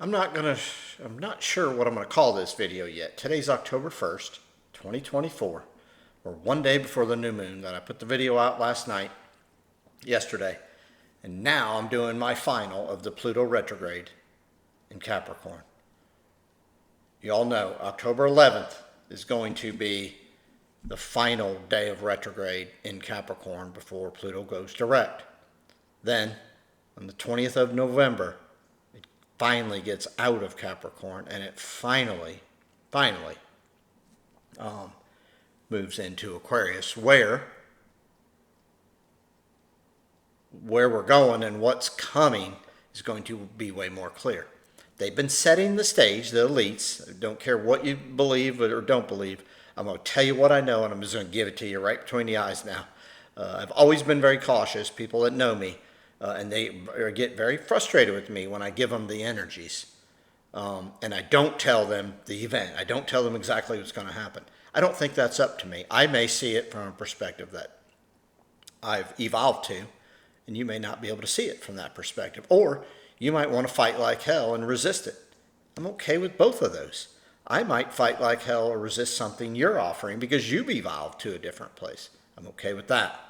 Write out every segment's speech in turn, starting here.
I'm not sure what I'm gonna call this video yet. Today's October 1st, 2024. Or one day before the new moon that I put the video out yesterday. And now I'm doing my final of the Pluto retrograde in Capricorn. You all know October 11th is going to be the final day of retrograde in Capricorn before Pluto goes direct. Then, on the 20th of November, it finally gets out of Capricorn and it finally moves into Aquarius, where we're going and what's coming is going to be way more clear. They've been setting the stage, the elites. Don't care what you believe or don't believe. I'm going to tell you what I know, and I'm just going to give it to you right between the eyes now. I've always been very cautious, people that know me, and they get very frustrated with me when I give them the energies. And I don't tell them the event. I don't tell them exactly what's going to happen. I don't think that's up to me. I may see it from a perspective that I've evolved to, and you may not be able to see it from that perspective. Or you might want to fight like hell and resist it. I'm okay with both of those. I might fight like hell or resist something you're offering because you've evolved to a different place. I'm okay with that.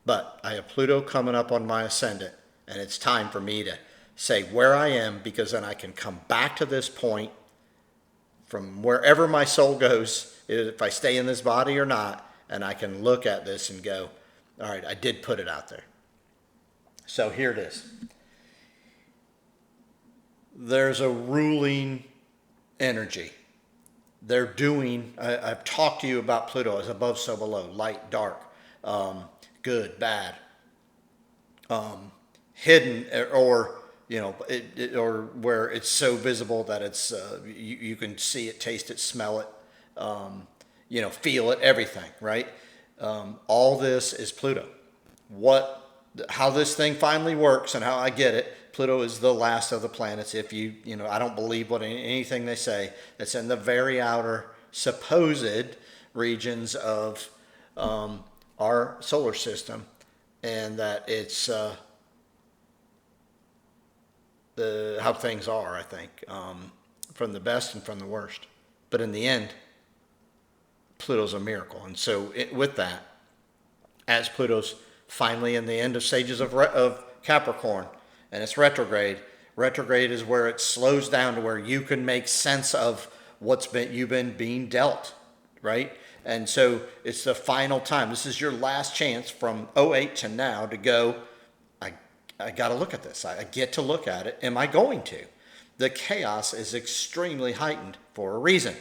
But I have Pluto coming up on my ascendant, and it's time for me to say where I am, because then I can come back to this point from wherever my soul goes, if I stay in this body or not, and I can look at this and go, all right, I did put it out there. So here it is. There's a ruling energy. They're doing, I've talked to you about Pluto as above, so below, light, dark, good, bad, hidden, or or where it's so visible that it's you can see it, taste it, smell it, feel it, everything, right? All this is Pluto. How this thing finally works and how I get it. Pluto is the last of the planets. If I don't believe anything they say. That's in the very outer supposed regions of our solar system, and that it's how things are, I think, from the best and from the worst. But in the end, Pluto's a miracle. And so with that, as Pluto's finally in the end of stages of Capricorn, and it's retrograde. Retrograde is where it slows down to where you can make sense of you've been being dealt, right? And so it's the final time. This is your last chance from '08 to now to go, I got to look at this. I get to look at it. Am I going to? The chaos is extremely heightened for a reason.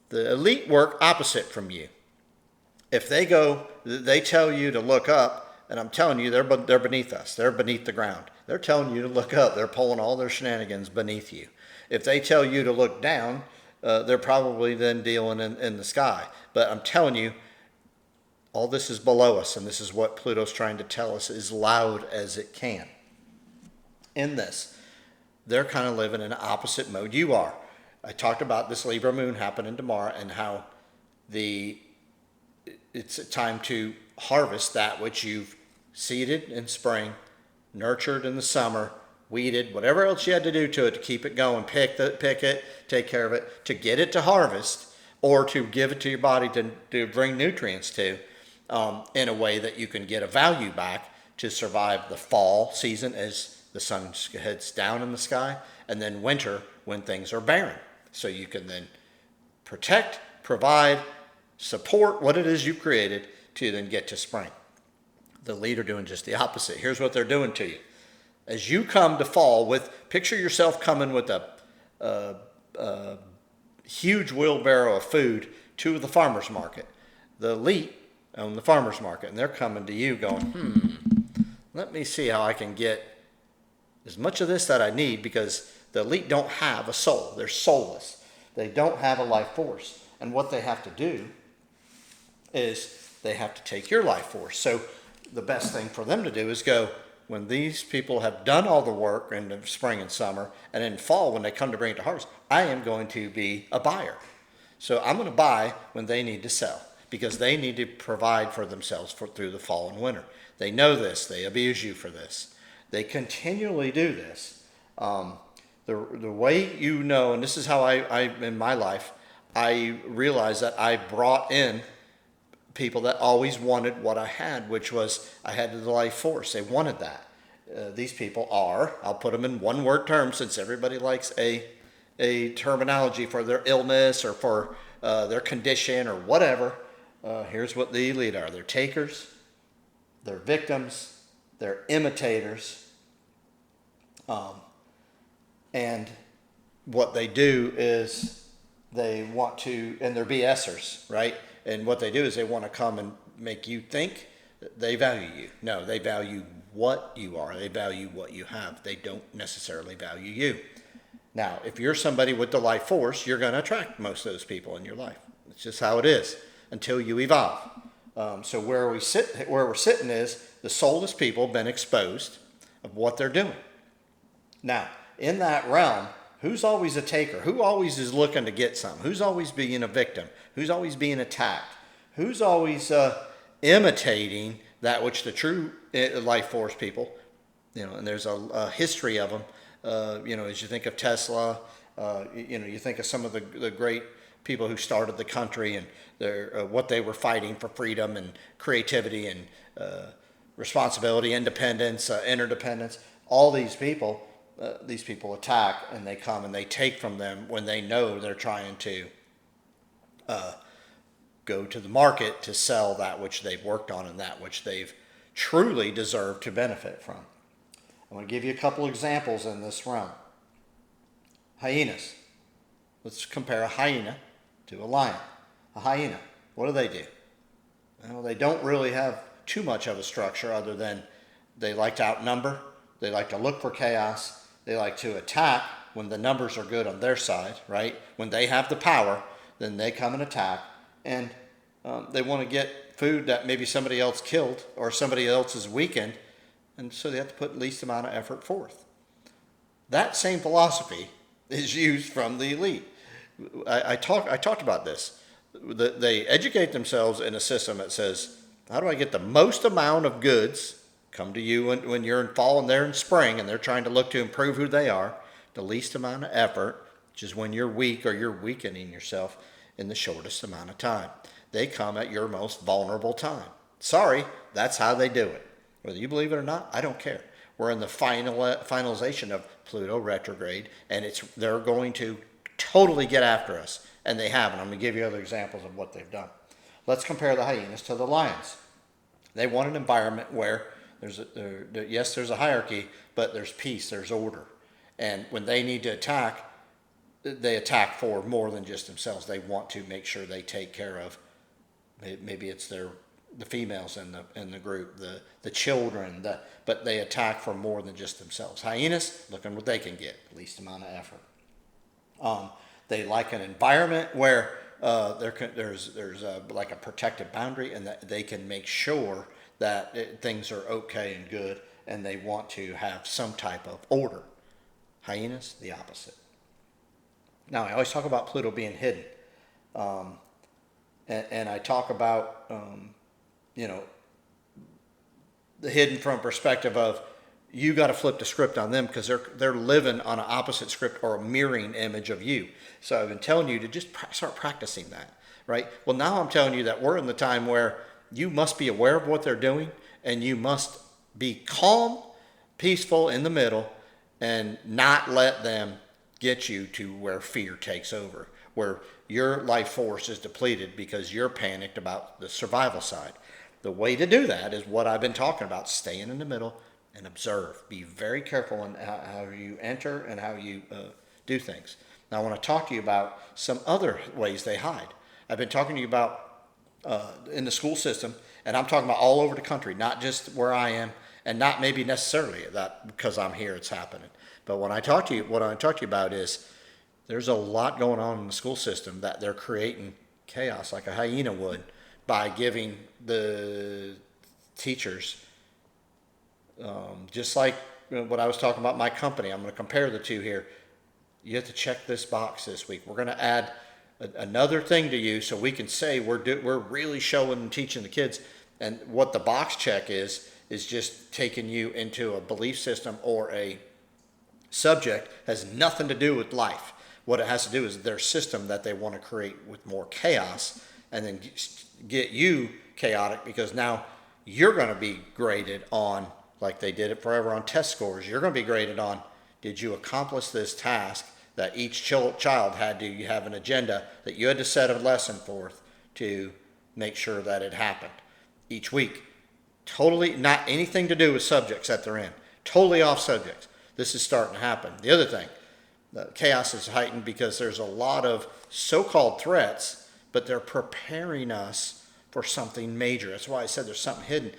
The elite work opposite from you. If they tell you to look up, and I'm telling you, they're beneath us. They're beneath the ground. They're telling you to look up. They're pulling all their shenanigans beneath you. If they tell you to look down, they're probably then dealing in the sky. But I'm telling you, all this is below us, and this is what Pluto's trying to tell us as loud as it can. In this, they're kind of living in an opposite mode you are. I talked about this Libra moon happening tomorrow and how it's a time to harvest that which you've seeded in spring, nurtured in the summer, weeded, whatever else you had to do to it to keep it going, pick it, take care of it, to get it to harvest, or to give it to your body to bring nutrients to, in a way that you can get a value back to survive the fall season as the sun heads down in the sky, and then winter when things are barren. So you can then protect, provide, support what it is you've created to then get to spring. The elite are doing just the opposite. Here's what they're doing to you. As you come to fall picture yourself coming with a huge wheelbarrow of food to the farmer's market. The elite own the farmer's market, and they're coming to you going, let me see how I can get as much of this that I need, because the elite don't have a soul. They're soulless. They don't have a life force. And what they have to do is they have to take your life force. So the best thing for them to do is go, when these people have done all the work in the spring and summer, and in fall when they come to bring it to harvest, I am going to be a buyer. So I'm going to buy when they need to sell, because they need to provide for themselves through the fall and winter. They know this. They abuse you for this. They continually do this. The way you know, and this is how I in my life, I realized that I brought in people that always wanted what I had, which was I had the life force. They wanted that. These people are, I'll put them in one word terms since everybody likes a terminology for their illness or for their condition or whatever. Here's what the elite are. They're takers, they're victims, they're imitators, and what they do is they want to, and they're BSers, right? And what they do is they want to come and make you think that they value you. No, they value what you are. They value what you have. They don't necessarily value you. Now, if you're somebody with the life force, you're going to attract most of those people in your life. It's just how it is until you evolve. So where we're sitting is the soulless people have been exposed of what they're doing. Now, in that realm, who's always a taker? Who always is looking to get some? Who's always being a victim? Who's always being attacked? Who's always imitating that which the true life force people, and there's a history of them. As you think of Tesla, you think of some of the great people who started the country and what they were fighting for freedom and creativity and responsibility, independence, interdependence. All these people attack and they come and they take from them when they know they're trying to go to the market to sell that which they've worked on and that which they've truly deserved to benefit from. I'm going to give you a couple examples in this realm. Hyenas. Let's compare a hyena to a lion. A hyena, what do? Well, they don't really have too much of a structure other than they like to outnumber, they like to look for chaos, they like to attack when the numbers are good on their side, right? When they have the power, then they come and attack, and they want to get food that maybe somebody else killed or somebody else is weakened, and so they have to put least amount of effort forth. That same philosophy is used from the elite. I talked about this. They educate themselves in a system that says, how do I get the most amount of goods come to you when you're in fall and they're in spring and they're trying to look to improve who they are, the least amount of effort, which is when you're weak or you're weakening yourself in the shortest amount of time. They come at your most vulnerable time. Sorry, that's how they do it. Whether you believe it or not, I don't care. We're in the finalization of Pluto retrograde, and they're going to totally get after us, and they have. And I'm going to give you other examples of what they've done. Let's compare the hyenas to the lions. They want an environment where there's a hierarchy, but there's peace, there's order. And when they need to attack, they attack for more than just themselves. They want to make sure they take care of, maybe it's the females in the group, the children, but they attack for more than just themselves. Hyenas, looking what they can get, least amount of effort. They like an environment where there's like a protected boundary, and that they can make sure that things are okay and good, and they want to have some type of order. Hyenas, the opposite. Now, I always talk about Pluto being hidden, and I talk about the hidden from perspective of you got to flip the script on them because they're living on an opposite script or a mirroring image of you. So I've been telling you to just start practicing that, right? Well, now I'm telling you that we're in the time where you must be aware of what they're doing, and you must be calm, peaceful in the middle, and not let them get you to where fear takes over, where your life force is depleted because you're panicked about the survival side. The way to do that is what I've been talking about, staying in the middle and observe. Be very careful in how you enter and how you do things. Now I want to talk to you about some other ways they hide. I've been talking to you about in the school system, and I'm talking about all over the country, not just where I am, and not maybe necessarily that because I'm here it's happening. But what I talk to you about is there's a lot going on in the school system that they're creating chaos like a hyena would by giving the teachers, just like what I was talking about my company. I'm going to compare the two here. You have to check this box this week. We're going to add another thing to you so we can say we're really showing and teaching the kids. And what the box check is just taking you into a belief system or a Subject has nothing to do with life. What it has to do is their system that they want to create with more chaos, and then get you chaotic, because now you're going to be graded on, like they did it forever on test scores. You're going to be graded on, did you accomplish this task that each child had to, you have an agenda that you had to set a lesson forth to make sure that it happened each week. Totally not anything to do with subjects that they're in. Totally off subjects. This is starting to happen. The other thing, the chaos is heightened because there's a lot of so-called threats, but they're preparing us for something major. That's why I said there's something hidden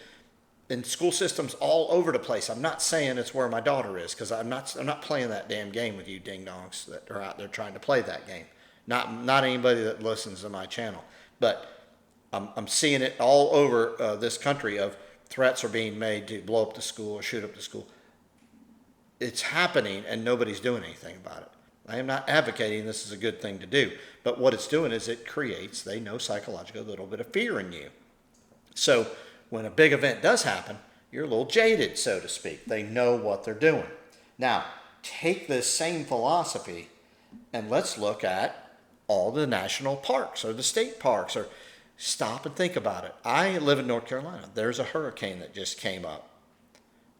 in school systems all over the place. I'm not saying it's where my daughter is, because I'm not playing that damn game with you ding dongs that are out there trying to play that game. Not anybody that listens to my channel, but I'm seeing it all over this country of threats are being made to blow up the school or shoot up the school. It's happening and nobody's doing anything about it. I am not advocating this is a good thing to do, but what it's doing is it creates, they know psychologically, a little bit of fear in you. So when a big event does happen, you're a little jaded, so to speak. They know what they're doing. Now, take this same philosophy and let's look at all the national parks or the state parks, or stop and think about it. I live in North Carolina. There's a hurricane that just came up.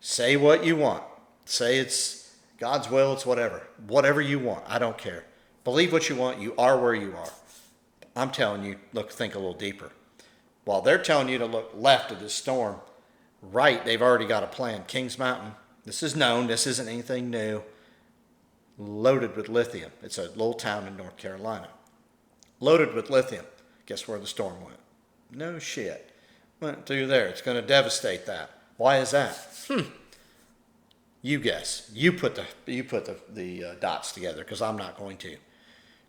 Say what you want. Say it's God's will, it's whatever. Whatever you want. I don't care. Believe what you want. You are where you are. I'm telling you, look, think a little deeper. While they're telling you to look left of this storm, right, they've already got a plan. Kings Mountain, this is known. This isn't anything new. Loaded with lithium. It's a little town in North Carolina. Loaded with lithium. Guess where the storm went? No shit. Went through there. It's going to devastate that. Why is that? You guess. You put the dots together, because I'm not going to.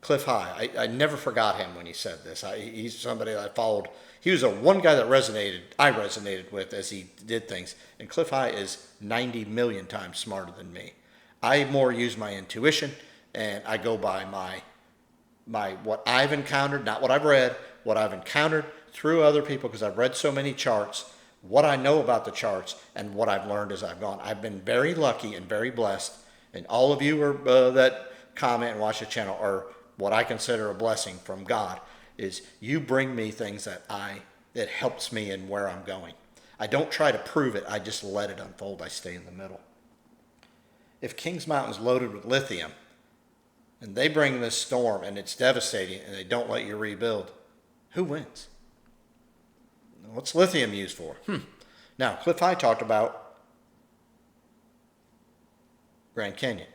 Cliff High. I never forgot him when he said this. He's somebody that I followed. He was one guy that I resonated with as he did things. And Cliff High is 90 million times smarter than me. I more use my intuition, and I go by my what I've encountered, not what I've read, what I've encountered through other people, because I've read so many charts, what I know about the charts, and what I've learned as I've gone. I've been very lucky and very blessed, and all of you are, that comment and watch the channel are what I consider a blessing from God, is you bring me things that helps me in where I'm going. I don't try to prove it, I just let it unfold. I stay in the middle. If Kings Mountain's loaded with lithium, and they bring this storm and it's devastating and they don't let you rebuild, who wins? What's lithium used for? Now, Cliff High talked about Grand Canyon.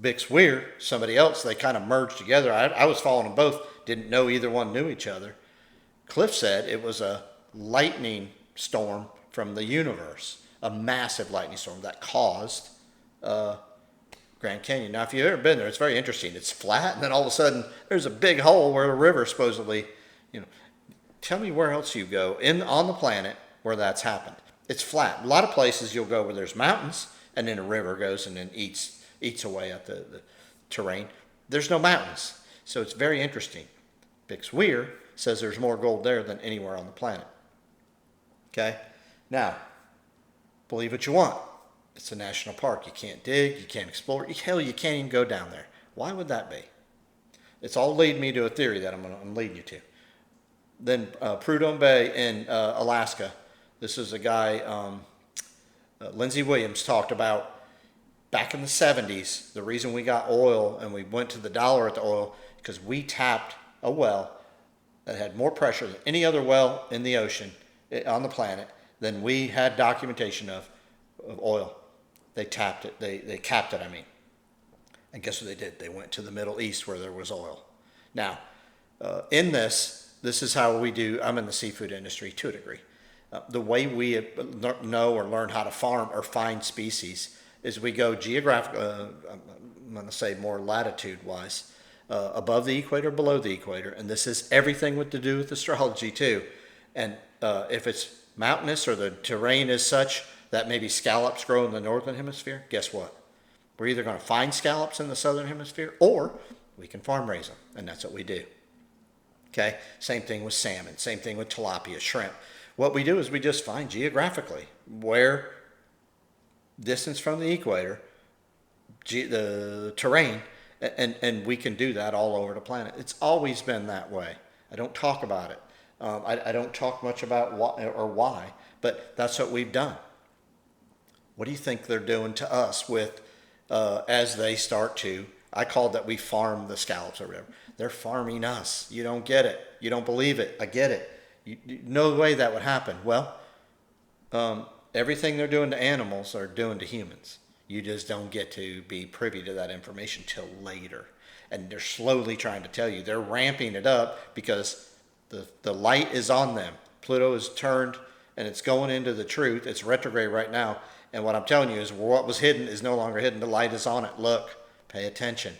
Bix Weir, somebody else, they kind of merged together. I was following them both, didn't know either one knew each other. Cliff said it was a lightning storm from the universe, a massive lightning storm that caused Grand Canyon. Now, if you've ever been there, it's very interesting. It's flat, and then all of a sudden, there's a big hole where the river supposedly, tell me where else you go on the planet where that's happened. It's flat. A lot of places you'll go where there's mountains, and then a river goes and then eats away at the terrain. There's no mountains, so it's very interesting. Bix Weir says there's more gold there than anywhere on the planet. Okay? Now, believe what you want. It's a national park. You can't dig, you can't explore. Hell, you can't even go down there. Why would that be? It's all leading me to a theory that I'm leading you to. Then Prudhomme Bay in Alaska. This is a guy, Lindsey Williams, talked about back in the 70s, the reason we got oil and we went to the dollar at the oil, because we tapped a well that had more pressure than any other well in the ocean, on the planet, than we had documentation of oil. They tapped it, they capped it, And guess what they did? They went to the Middle East where there was oil. Now, in this is how we do. I'm in the seafood industry to a degree. The way we know or learn how to farm or find species is we go geographic, I'm going to say more latitude-wise, above the equator, below the equator. And this is everything to do with astrology too. And if it's mountainous or the terrain is such that maybe scallops grow in the northern hemisphere, guess what? We're either going to find scallops in the southern hemisphere, or we can farm raise them, and that's what we do. Okay? Same thing with salmon, same thing with tilapia, shrimp. What we do is we just find geographically where distance from the equator, the terrain, and we can do that all over the planet. It's always been that way. I don't talk about it. I don't talk much about why, but that's what we've done. What do you think they're doing to us with as they start to? I called that we farm the scallops or whatever. They're farming us. You don't get it. You don't believe it. I get it. No way that would happen. Well, everything they're doing to animals are doing to humans. You just don't get to be privy to that information till later. And they're slowly trying to tell you. They're ramping it up because the light is on them. Pluto is turned and it's going into the truth. It's retrograde right now. And what I'm telling you is what was hidden is no longer hidden. The light is on it. Look, pay attention.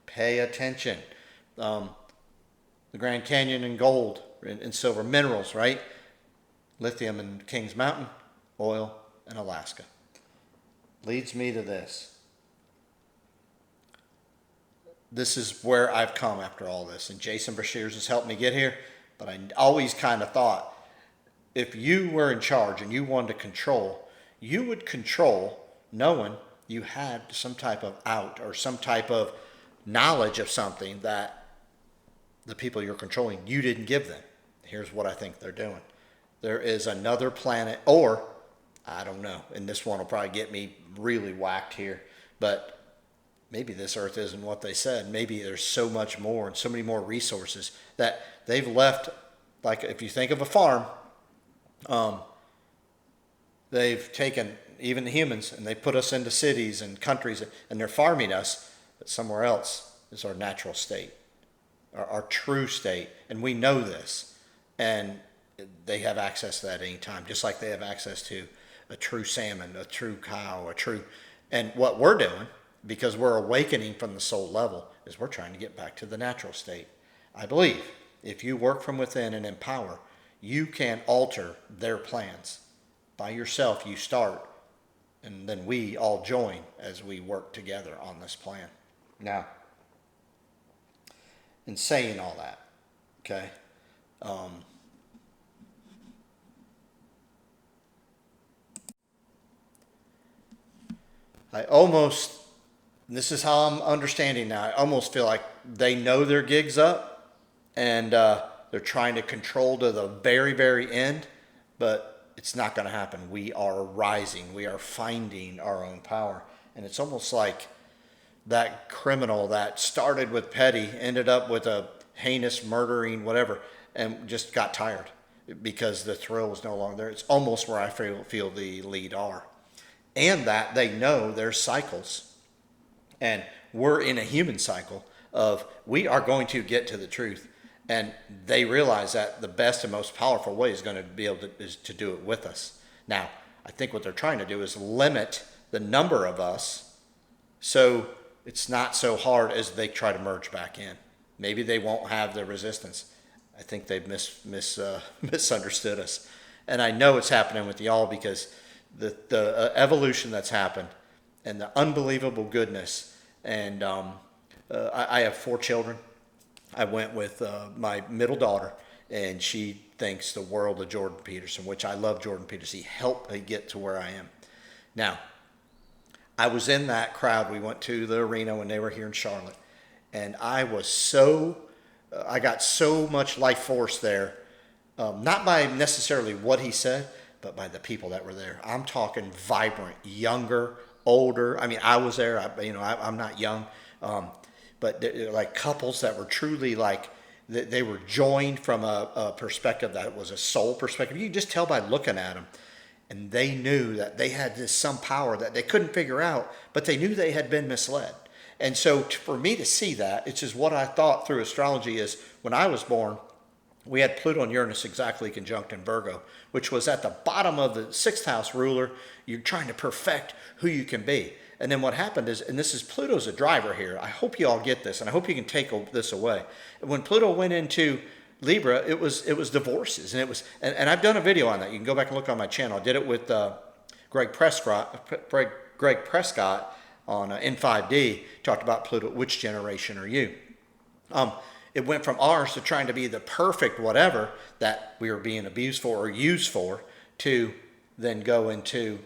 Pay attention. The Grand Canyon and gold and silver, minerals, right? Lithium in Kings Mountain, oil in Alaska. Leads me to this. This is where I've come after all this. And Jason Brashears has helped me get here. But I always kind of thought, if you were in charge and you wanted to control, you would control knowing you had some type of out or some type of knowledge of something that the people you're controlling, you didn't give them. Here's what I think they're doing. There is another planet, or I don't know, and this one will probably get me really whacked here, but maybe this Earth isn't what they said. Maybe there's so much more and so many more resources that they've left. Like if you think of a farm, they've taken even the humans and they put us into cities and countries and they're farming us, but somewhere else is our natural state, our true state. And we know this, and they have access to that at any time, just like they have access to a true salmon, a true cow, and what we're doing, because we're awakening from the soul level, is we're trying to get back to the natural state. I believe if you work from within and empower, you can alter their plans. By yourself, you start, and then we all join as we work together on this plan. Now, in saying all that, okay, this is how I'm understanding now, I almost feel like they know their gig's up, and they're trying to control to the very, very end, but it's not going to happen. We are rising. We are finding our own power. And it's almost like that criminal that started with petty, ended up with a heinous murdering, whatever, and just got tired because the thrill was no longer there. It's almost where I feel the lead are. And that they know there's cycles. And we're in a human cycle of we are going to get to the truth. And they realize that the best and most powerful way is going to be able to, is to do it with us. Now, I think what they're trying to do is limit the number of us so it's not so hard as they try to merge back in. Maybe they won't have the resistance. I think they've misunderstood us. And I know it's happening with y'all because the evolution that's happened and the unbelievable goodness. And I have 4 children. I went with my middle daughter, and she thinks the world of Jordan Peterson, which I love Jordan Peterson. He helped me get to where I am. Now, I was in that crowd. We went to the arena when they were here in Charlotte, and I got so much life force there, not by necessarily what he said, but by the people that were there. I'm talking vibrant, younger, older. I mean, I was there. I'm not young. But like couples that were truly like, they were joined from a perspective that was a soul perspective. You can just tell by looking at them. And they knew that they had some power that they couldn't figure out, but they knew they had been misled. And so for me to see that, it's just what I thought through astrology is when I was born, we had Pluto and Uranus exactly conjunct in Virgo, which was at the bottom of the 6th house ruler. You're trying to perfect who you can be. And then what happened is, and this is Pluto's a driver here. I hope you all get this, and I hope you can take this away. When Pluto went into Libra, it was divorces, and I've done a video on that. You can go back and look on my channel. I did it with Greg Prescott on N5D. Talked about Pluto. Which generation are you? It went from ours to trying to be the perfect whatever that we were being abused for or used for, to then go into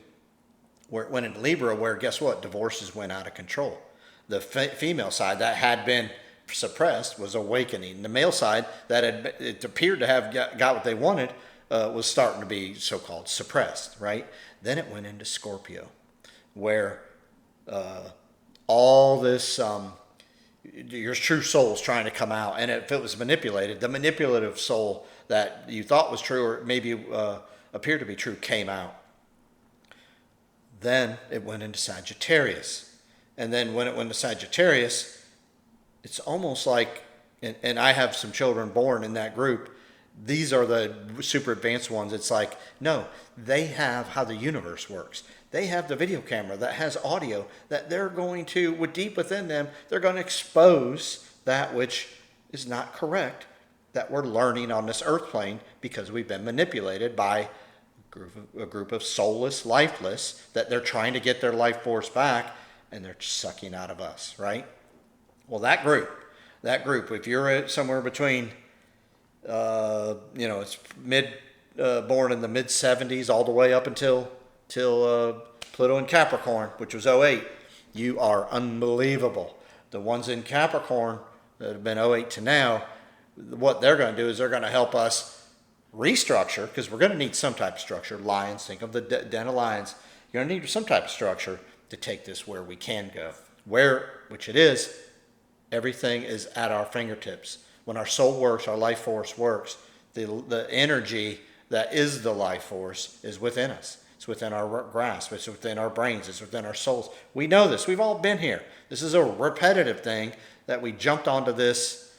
When in Libra, where guess what? Divorces went out of control. The female side that had been suppressed was awakening. The male side that had it appeared to have got what they wanted was starting to be so-called suppressed, right? Then it went into Scorpio, where all this your true soul is trying to come out, and if it was manipulated, the manipulative soul that you thought was true or maybe appeared to be true came out. Then it went into Sagittarius, and then when it went to Sagittarius, it's almost like, and I have some children born in that group. These are the super advanced ones. It's like, no, they have how the universe works. They have the video camera that has audio that they're going to, with deep within them, they're going to expose that which is not correct, that we're learning on this earth plane because we've been manipulated by a group of soulless, lifeless, that they're trying to get their life force back, and they're sucking out of us, right? Well, that group, if you're somewhere between, it's born in the mid 70s all the way up until Pluto in Capricorn, which was '08, you are unbelievable. The ones in Capricorn that have been '08 to now, what they're going to do is they're going to help us restructure, because we're going to need some type of structure. Lions, think of the den of lions. You're going to need some type of structure to take this where we can go. Which it is, everything is at our fingertips. When our soul works, our life force works, the energy that is the life force is within us. It's within our grasp. It's within our brains. It's within our souls. We know this. We've all been here. This is a repetitive thing that we jumped onto this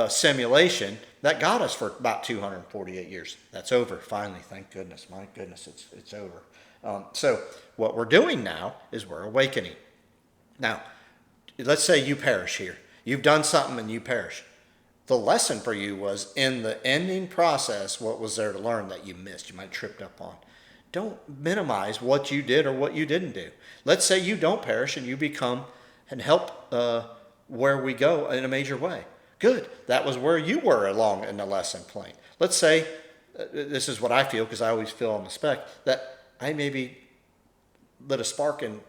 simulation that got us for about 248 years. That's over, finally. Thank goodness. My goodness, it's over. So what we're doing now is we're awakening. Now, let's say you perish here. You've done something and you perish. The lesson for you was in the ending process, what was there to learn that you missed, you might have tripped up on. Don't minimize what you did or what you didn't do. Let's say you don't perish and you become and help where we go in a major way. Good. That was where you were along in the lesson plane. Let's say, this is what I feel, because I always feel on the spec, that I maybe lit a spark in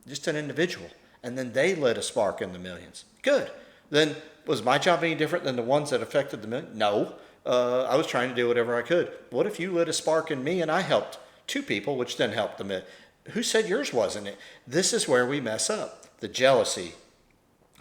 just an individual, and then they lit a spark in the millions. Good. Then was my job any different than the ones that affected the million? No. I was trying to do whatever I could. What if you lit a spark in me and I helped two people, which then helped the million? Who said yours wasn't it? This is where we mess up. The jealousy,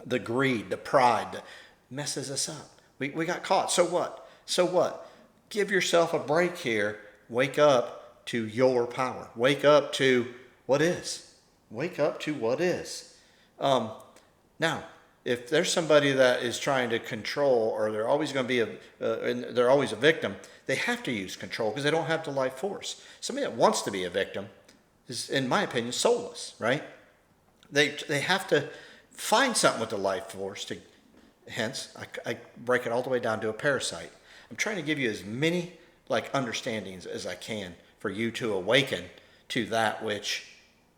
the greed, the pride, that messes us up. We got caught. So what? So what? Give yourself a break here. Wake up to your power. Wake up to what is. Wake up to what is. Now, if there's somebody that is trying to control, or they're always going to be they're always a victim, they have to use control because they don't have the life force. Somebody that wants to be a victim is, in my opinion, soulless, right? They have to find something with the life force to. Hence, I break it all the way down to a parasite. I'm trying to give you as many understandings as I can for you to awaken to that which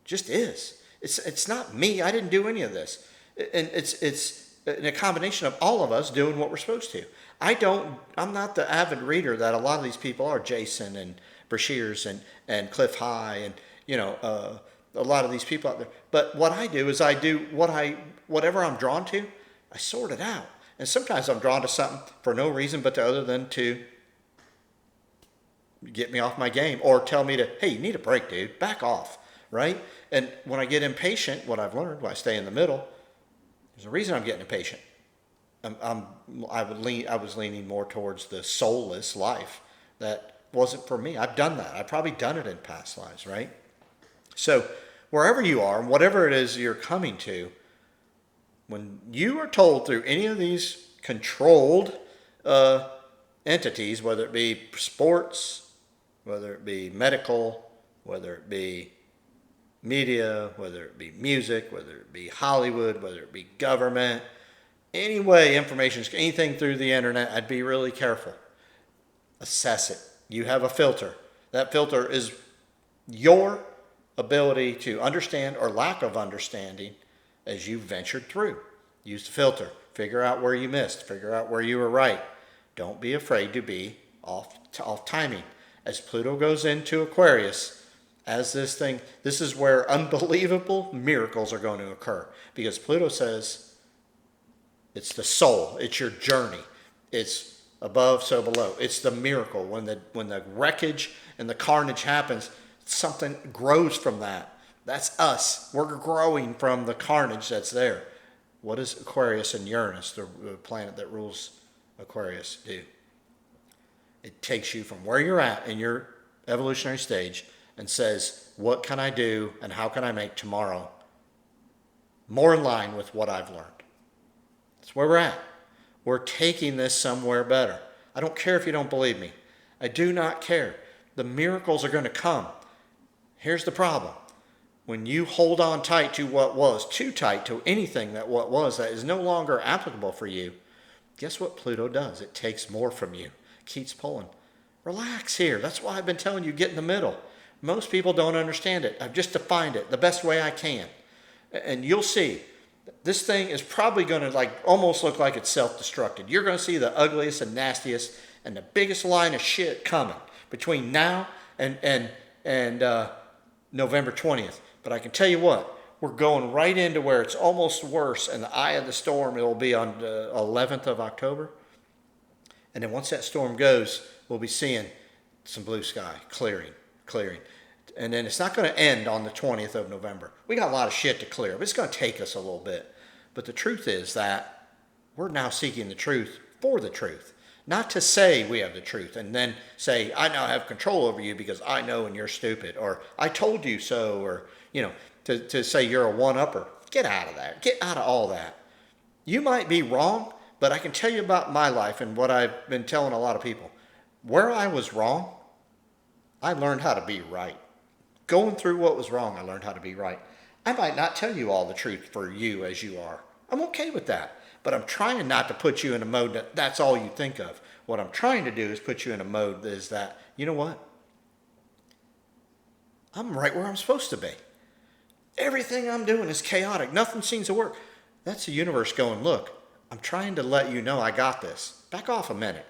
just is. It's not me. I didn't do any of this. And it's a combination of all of us doing what we're supposed to. I'm not the avid reader that a lot of these people are, Jason and Brashears and Cliff High and a lot of these people out there. But what I do is I do whatever I'm drawn to, I sort it out. And sometimes I'm drawn to something for no reason but other than to get me off my game or tell me to, hey, you need a break, dude. Back off, right? And when I get impatient, what I've learned, when I stay in the middle, there's a reason I'm getting impatient. I was leaning more towards the soulless life that wasn't for me. I've done that. I've probably done it in past lives, right? So wherever you are, whatever it is you're coming to, when you are told through any of these controlled entities, whether it be sports, whether it be medical, whether it be media, whether it be music, whether it be Hollywood, whether it be government, any way information, anything through the internet, I'd be really careful. Assess it. You have a filter. That filter is your ability to understand or lack of understanding as you ventured through. Use the filter. Figure out where you missed. Figure out where you were right. Don't be afraid to be off timing. As Pluto goes into Aquarius, This is where unbelievable miracles are going to occur. Because Pluto says it's the soul, it's your journey. It's above, so below. It's the miracle. When the wreckage and the carnage happens, something grows from that. That's us. We're growing from the carnage that's there. What does Aquarius and Uranus, the planet that rules Aquarius, do? It takes you from where you're at in your evolutionary stage and says, what can I do and how can I make tomorrow more in line with what I've learned? That's where we're at. We're taking this somewhere better. I don't care if you don't believe me. I do not care. The miracles are going to come. Here's the problem. When you hold on tight to what was, too tight to anything that is no longer applicable for you, guess what Pluto does? It takes more from you. It keeps pulling. Relax here. That's why I've been telling you, get in the middle. Most people don't understand it. I've just defined it the best way I can. And you'll see, this thing is probably going to almost look like it's self-destructed. You're going to see the ugliest and nastiest and the biggest line of shit coming between now and November 20th. But I can tell you what, we're going right into where it's almost worse. In the eye of the storm, it will be on the 11th of October. And then once that storm goes, we'll be seeing some blue sky, clearing. And then it's not going to end on the 20th of November. We got a lot of shit to clear, but it's going to take us a little bit. But the truth is that we're now seeking the truth for the truth. Not to say we have the truth and then say, I now have control over you because I know and you're stupid, or I told you so, or, to say you're a one-upper. Get out of that. Get out of all that. You might be wrong, but I can tell you about my life and what I've been telling a lot of people. Where I was wrong, I learned how to be right. Going through what was wrong, I learned how to be right. I might not tell you all the truth for you as you are. I'm okay with that. But I'm trying not to put you in a mode that that's all you think of. What I'm trying to do is put you in a mode that is that, you know what? I'm right where I'm supposed to be. Everything I'm doing is chaotic. Nothing seems to work. That's the universe going, look, I'm trying to let you know I got this. Back off a minute.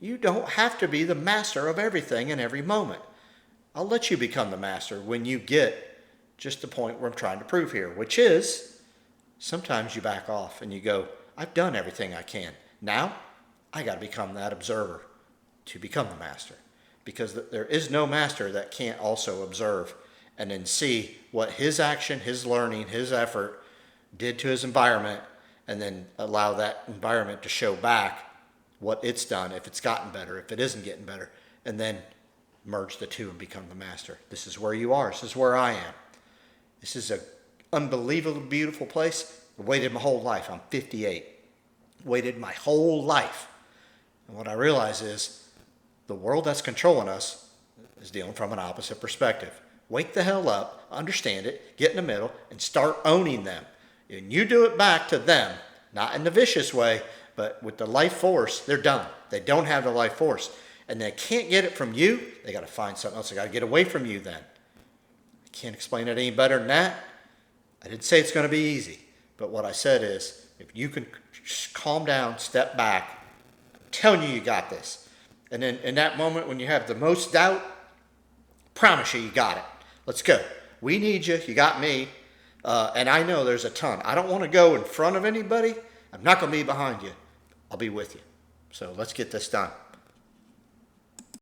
You don't have to be the master of everything in every moment. I'll let you become the master when you get just the point where I'm trying to prove here, which is sometimes you back off and you go, I've done everything I can. Now, I got to become that observer to become the master. Because there is no master that can't also observe and then see what his action, his learning, his effort did to his environment, and then allow that environment to show back what it's done, if it's gotten better, if it isn't getting better, and then merge the two and become the master. This is where you are. This is where I am. This is an unbelievably beautiful place. I waited my whole life. I'm 58. Waited my whole life. And what I realize is the world that's controlling us is dealing from an opposite perspective. Wake the hell up, understand it, get in the middle, and start owning them. And you do it back to them, not in the vicious way, but with the life force, they're done. They don't have the life force. And they can't get it from you, they got to find something else. They got to get away from you then. I can't explain it any better than that. I didn't say it's going to be easy. But what I said is, if you can calm down, step back, I'm telling you, you got this. And then in that moment when you have the most doubt, promise you got it. Let's go. We need you. You got me. And I know there's a ton. I don't want to go in front of anybody. I'm not going to be behind you. I'll be with you. So let's get this done.